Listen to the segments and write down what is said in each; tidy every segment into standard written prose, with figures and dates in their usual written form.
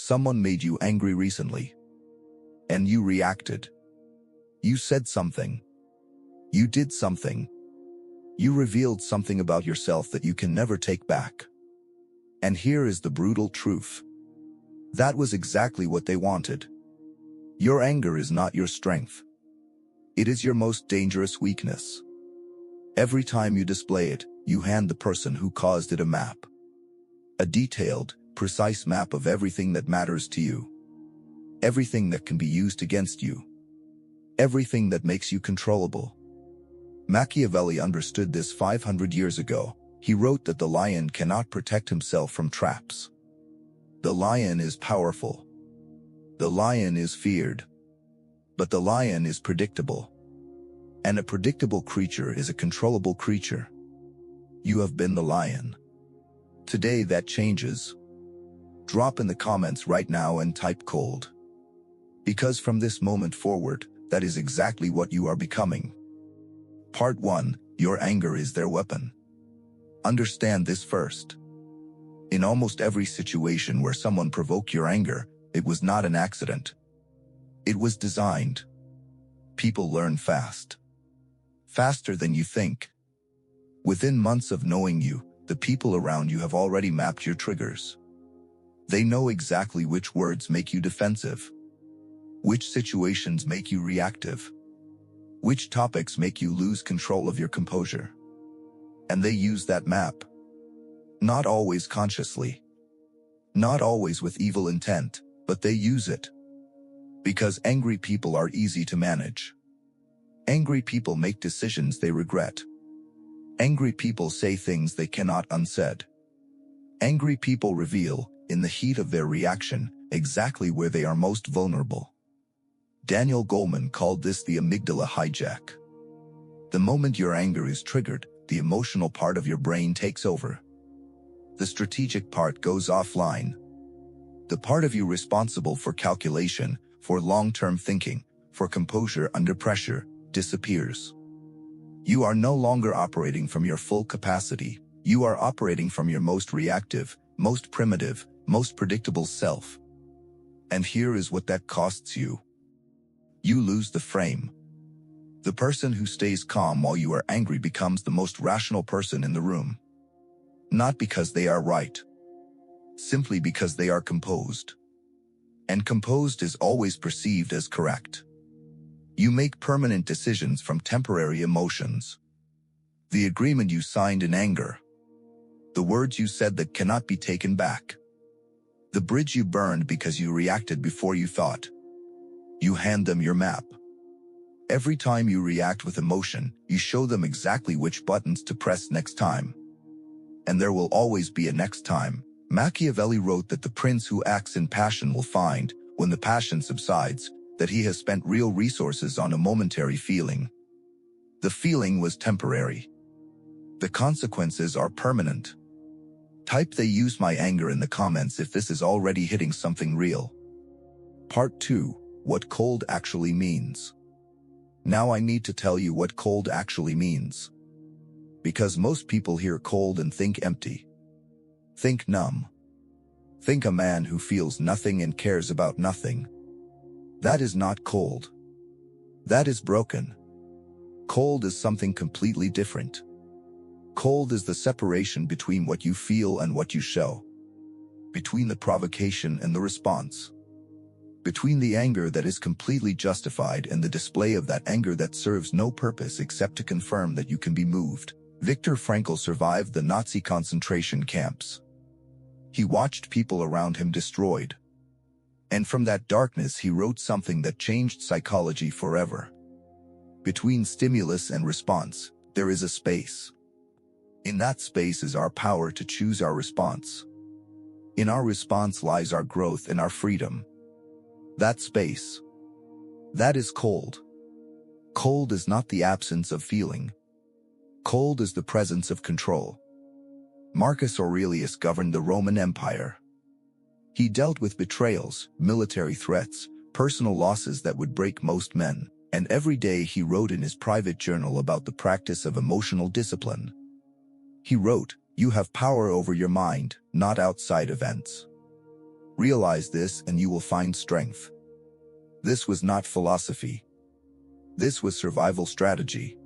Someone made you angry recently. And you reacted. You said something. You did something. You revealed something about yourself that you can never take back. And here is the brutal truth. That was exactly what they wanted. Your anger is not your strength. It is your most dangerous weakness. Every time you display it, you hand the person who caused it a map. A detailed, precise map of everything that matters to you. Everything that can be used against you. Everything that makes you controllable. Machiavelli understood this 500 years ago. He wrote that the lion cannot protect himself from traps. The lion is powerful. The lion is feared. But the lion is predictable. And a predictable creature is a controllable creature. You have been the lion. Today that changes. Drop in the comments right now and type cold. Because from this moment forward, that is exactly what you are becoming. Part 1. Your anger is their weapon. Understand this first. In almost every situation where someone provoked your anger, it was not an accident. It was designed. People learn fast. Faster than you think. Within months of knowing you, the people around you have already mapped your triggers. They know exactly which words make you defensive. Which situations make you reactive. Which topics make you lose control of your composure. And they use that map. Not always consciously. Not always with evil intent, but they use it. Because angry people are easy to manage. Angry people make decisions they regret. Angry people say things they cannot unsaid. Angry people reveal, in the heat of their reaction, exactly where they are most vulnerable. Daniel Goleman called this the amygdala hijack. The moment your anger is triggered, the emotional part of your brain takes over. The strategic part goes offline. The part of you responsible for calculation, for long-term thinking, for composure under pressure, disappears. You are no longer operating from your full capacity. You are operating from your most reactive, most primitive, most predictable self. And here is what that costs you. You lose the frame. The person who stays calm while you are angry becomes the most rational person in the room. Not because they are right. Simply because they are composed. And composed is always perceived as correct. You make permanent decisions from temporary emotions. The agreement you signed in anger. The words you said that cannot be taken back. The bridge you burned because you reacted before you thought. You hand them your map. Every time you react with emotion, you show them exactly which buttons to press next time. And there will always be a next time. Machiavelli wrote that the prince who acts in passion will find, when the passion subsides, that he has spent real resources on a momentary feeling. The feeling was temporary. The consequences are permanent. Type "they use my anger" in the comments if this is already hitting something real. Part 2. What cold actually means. Now I need to tell you what cold actually means. Because most people hear cold and think empty. Think numb. Think a man who feels nothing and cares about nothing. That is not cold. That is broken. Cold is something completely different. Cold is the separation between what you feel and what you show. Between the provocation and the response. Between the anger that is completely justified and the display of that anger that serves no purpose except to confirm that you can be moved. Viktor Frankl survived the Nazi concentration camps. He watched people around him destroyed. And from that darkness he wrote something that changed psychology forever. Between stimulus and response, there is a space. In that space is our power to choose our response. In our response lies our growth and our freedom. That space. That is cold. Cold is not the absence of feeling. Cold is the presence of control. Marcus Aurelius governed the Roman Empire. He dealt with betrayals, military threats, personal losses that would break most men, and every day he wrote in his private journal about the practice of emotional discipline. He wrote, "You have power over your mind, not outside events." Realize this and you will find strength. This was not philosophy. This was survival strategy.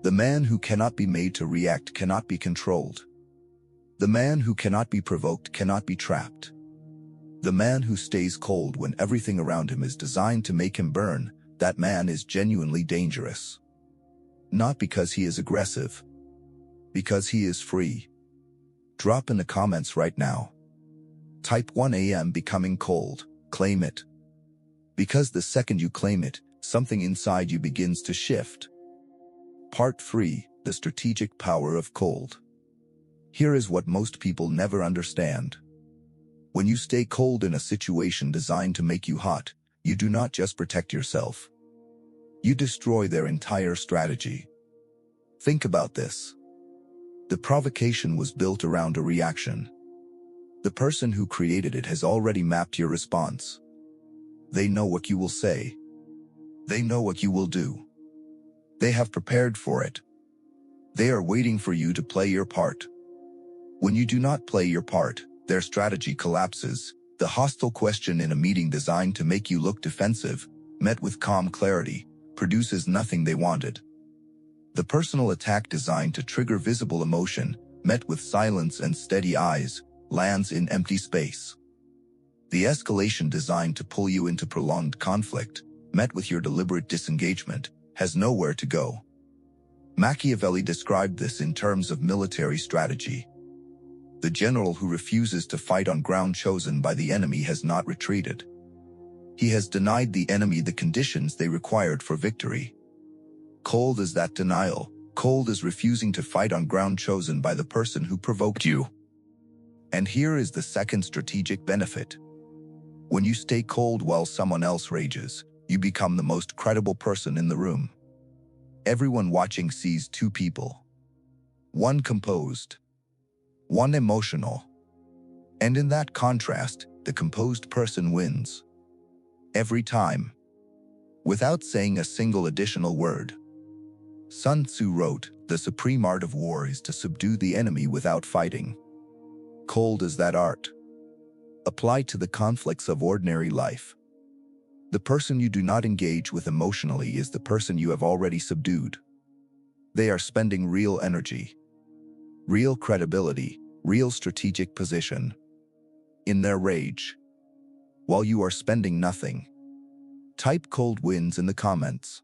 The man who cannot be made to react cannot be controlled. The man who cannot be provoked cannot be trapped. The man who stays cold when everything around him is designed to make him burn, that man is genuinely dangerous. Not because he is aggressive, because he is free. Drop in the comments right now. Type 1 AM becoming cold, claim it. Because the second you claim it, something inside you begins to shift. Part 3, the strategic power of cold. Here is what most people never understand. When you stay cold in a situation designed to make you hot, you do not just protect yourself. You destroy their entire strategy. Think about this. The provocation was built around a reaction. The person who created it has already mapped your response. They know what you will say. They know what you will do. They have prepared for it. They are waiting for you to play your part. When you do not play your part, their strategy collapses. The hostile question in a meeting designed to make you look defensive, met with calm clarity, produces nothing they wanted. The personal attack designed to trigger visible emotion, met with silence and steady eyes, lands in empty space. The escalation designed to pull you into prolonged conflict, met with your deliberate disengagement, has nowhere to go. Machiavelli described this in terms of military strategy. The general who refuses to fight on ground chosen by the enemy has not retreated. He has denied the enemy the conditions they required for victory. Cold is that denial. Cold is refusing to fight on ground chosen by the person who provoked you. And here is the second strategic benefit. When you stay cold while someone else rages, you become the most credible person in the room. Everyone watching sees two people. One composed, one emotional. And in that contrast, the composed person wins. Every time. Without saying a single additional word. Sun Tzu wrote, "The supreme art of war is to subdue the enemy without fighting." Cold is that art. Applied to the conflicts of ordinary life. The person you do not engage with emotionally is the person you have already subdued. They are spending real energy, real credibility, real strategic position in their rage, while you are spending nothing. Type cold wins in the comments.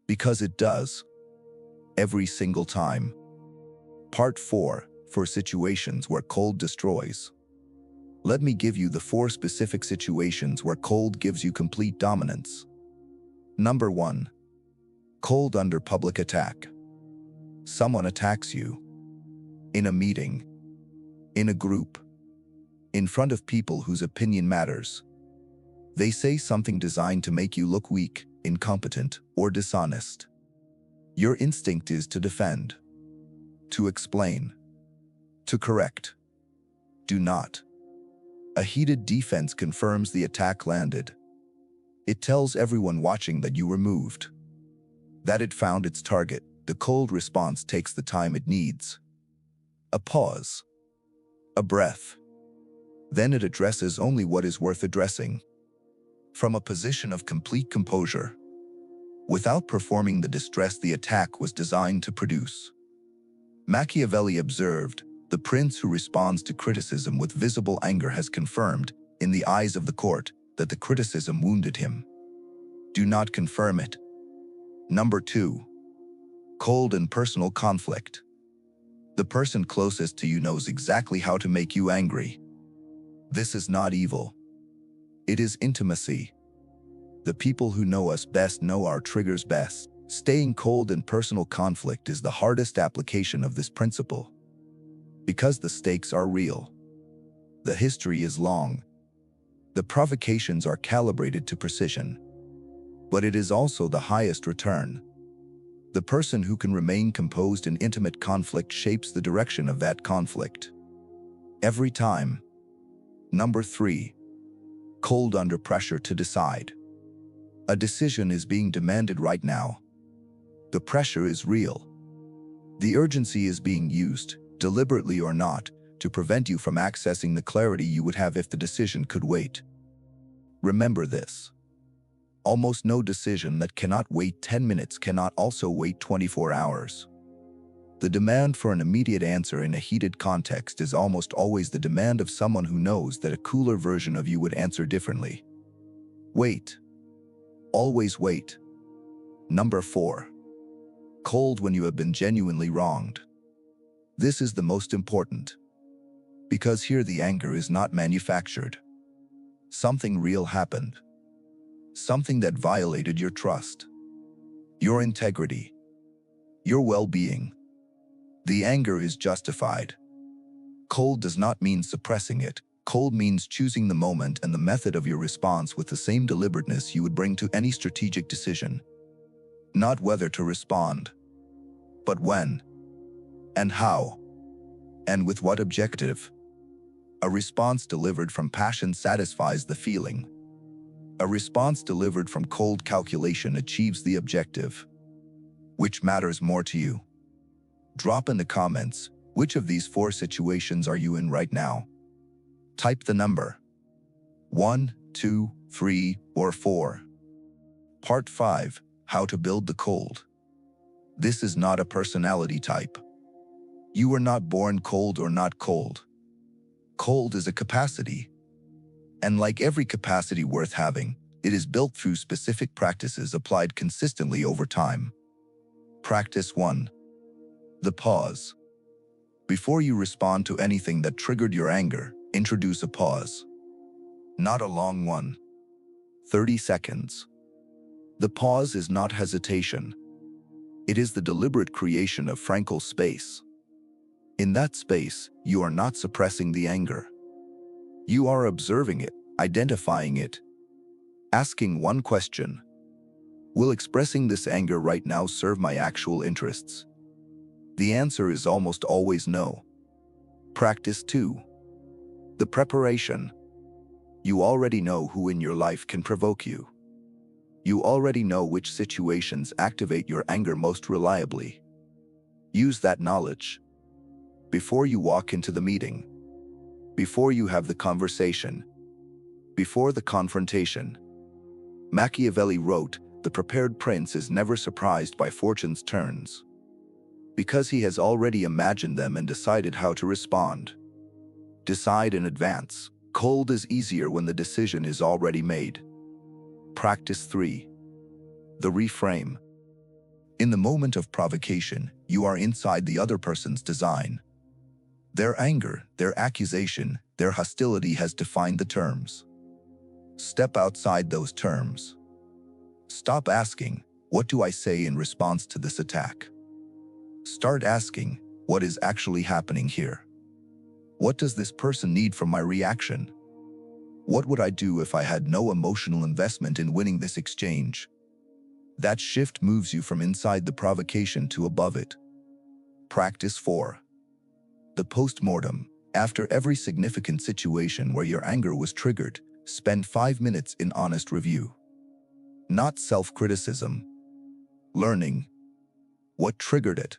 Because it does. Every single time. Part 4, for situations where cold destroys. Let me give you the 4 specific situations where cold gives you complete dominance. Number 1. Cold under public attack. Someone attacks you. In a meeting. In a group. In front of people whose opinion matters. They say something designed to make you look weak, incompetent, or dishonest. Your instinct is to defend. To explain. To correct. Do not. A heated defense confirms the attack landed. It tells everyone watching that you were moved. That it found its target. The cold response takes the time it needs. A pause. A breath. Then it addresses only what is worth addressing. From a position of complete composure. Without performing the distress the attack was designed to produce. Machiavelli observed, "The prince who responds to criticism with visible anger has confirmed, in the eyes of the court, that the criticism wounded him. Do not confirm it." Number 2. Cold and personal conflict. The person closest to you knows exactly how to make you angry. This is not evil. It is intimacy. The people who know us best know our triggers best. Staying cold in personal conflict is the hardest application of this principle. Because the stakes are real. The history is long. The provocations are calibrated to precision. But it is also the highest return. The person who can remain composed in intimate conflict shapes the direction of that conflict. Every time. Number 3. Cold under pressure to decide. A decision is being demanded right now. The pressure is real. The urgency is being used, deliberately or not, to prevent you from accessing the clarity you would have if the decision could wait. Remember this. Almost no decision that cannot wait 10 minutes cannot also wait 24 hours. The demand for an immediate answer in a heated context is almost always the demand of someone who knows that a cooler version of you would answer differently. Wait. Always wait. Number 4. Cold when you have been genuinely wronged. This is the most important. Because here the anger is not manufactured. Something real happened. Something that violated your trust, your integrity, your well-being. The anger is justified. Cold does not mean suppressing it. Cold means choosing the moment and the method of your response with the same deliberateness you would bring to any strategic decision. Not whether to respond, but when, and how, and with what objective. A response delivered from passion satisfies the feeling. A response delivered from cold calculation achieves the objective. Which matters more to you? Drop in the comments, which of these 4 situations are you in right now? Type the number 1, 2, 3, or 4. Part 5. How to build the cold. This is not a personality type. You were not born cold or not cold. Cold is a capacity. And like every capacity worth having, it is built through specific practices applied consistently over time. Practice 1. The pause. Before you respond to anything that triggered your anger, introduce a pause. Not a long one. 30 seconds. The pause is not hesitation. It is the deliberate creation of Frankl space. In that space, you are not suppressing the anger. You are observing it, identifying it, asking one question. Will expressing this anger right now serve my actual interests? The answer is almost always no. Practice 2. The preparation. You already know who in your life can provoke you. You already know which situations activate your anger most reliably. Use that knowledge. Before you walk into the meeting, before you have the conversation, before the confrontation. Machiavelli wrote, "The prepared prince is never surprised by fortune's turns," because he has already imagined them and decided how to respond. Decide in advance. Cold is easier when the decision is already made. Practice 3. The reframe. In the moment of provocation, you are inside the other person's design. Their anger, their accusation, their hostility has defined the terms. Step outside those terms. Stop asking, "What do I say in response to this attack?" Start asking, "What is actually happening here? What does this person need from my reaction? What would I do if I had no emotional investment in winning this exchange?" That shift moves you from inside the provocation to above it. Practice 4. The postmortem. After every significant situation where your anger was triggered, spend 5 minutes in honest review. Not self-criticism. Learning. What triggered it?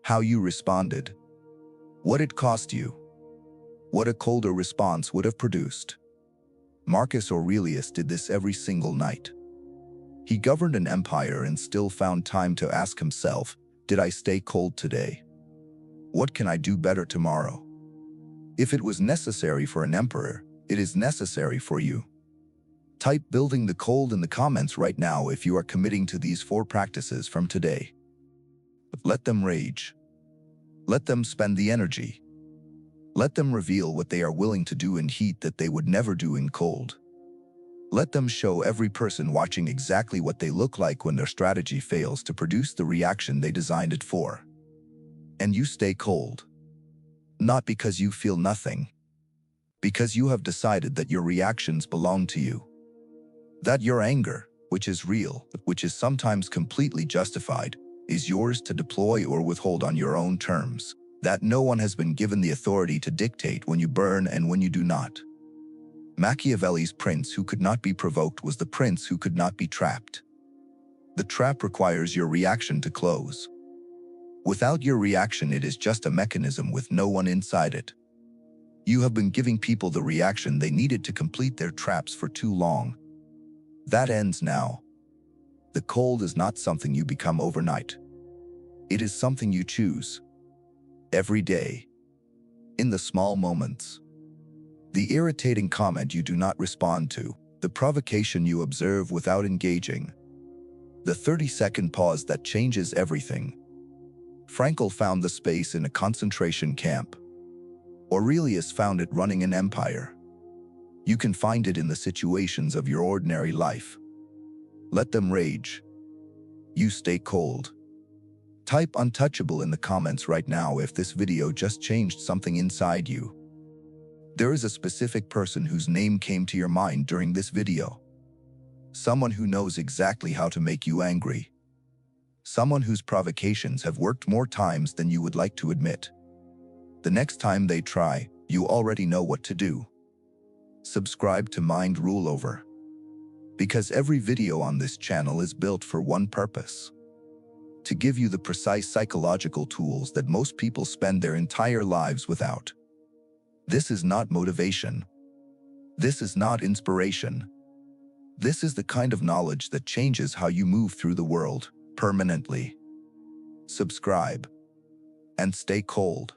How you responded. What it cost you. What a colder response would have produced. Marcus Aurelius did this every single night. He governed an empire and still found time to ask himself, "Did I stay cold today? What can I do better tomorrow?" If it was necessary for an emperor, it is necessary for you. Type "building the cold" in the comments right now if you are committing to these 4 practices from today. Let them rage. Let them spend the energy. Let them reveal what they are willing to do in heat that they would never do in cold. Let them show every person watching exactly what they look like when their strategy fails to produce the reaction they designed it for. And you stay cold. Not because you feel nothing. Because you have decided that your reactions belong to you. That your anger, which is real, which is sometimes completely justified, is yours to deploy or withhold on your own terms. That no one has been given the authority to dictate when you burn and when you do not. Machiavelli's prince who could not be provoked was the prince who could not be trapped. The trap requires your reaction to close. Without your reaction, it is just a mechanism with no one inside it. You have been giving people the reaction they needed to complete their traps for too long. That ends now. The cold is not something you become overnight. It is something you choose. Every day. In the small moments. The irritating comment you do not respond to. The provocation you observe without engaging. The 30-second pause that changes everything. Frankl found the space in a concentration camp. Aurelius found it running an empire. You can find it in the situations of your ordinary life. Let them rage. You stay cold. Type untouchable in the comments right now if this video just changed something inside you. There is a specific person whose name came to your mind during this video. Someone who knows exactly how to make you angry. Someone whose provocations have worked more times than you would like to admit. The next time they try, you already know what to do. Subscribe to Mind Ruleover. Because every video on this channel is built for one purpose. To give you the precise psychological tools that most people spend their entire lives without. This is not motivation. This is not inspiration. This is the kind of knowledge that changes how you move through the world, permanently. Subscribe. And stay cold.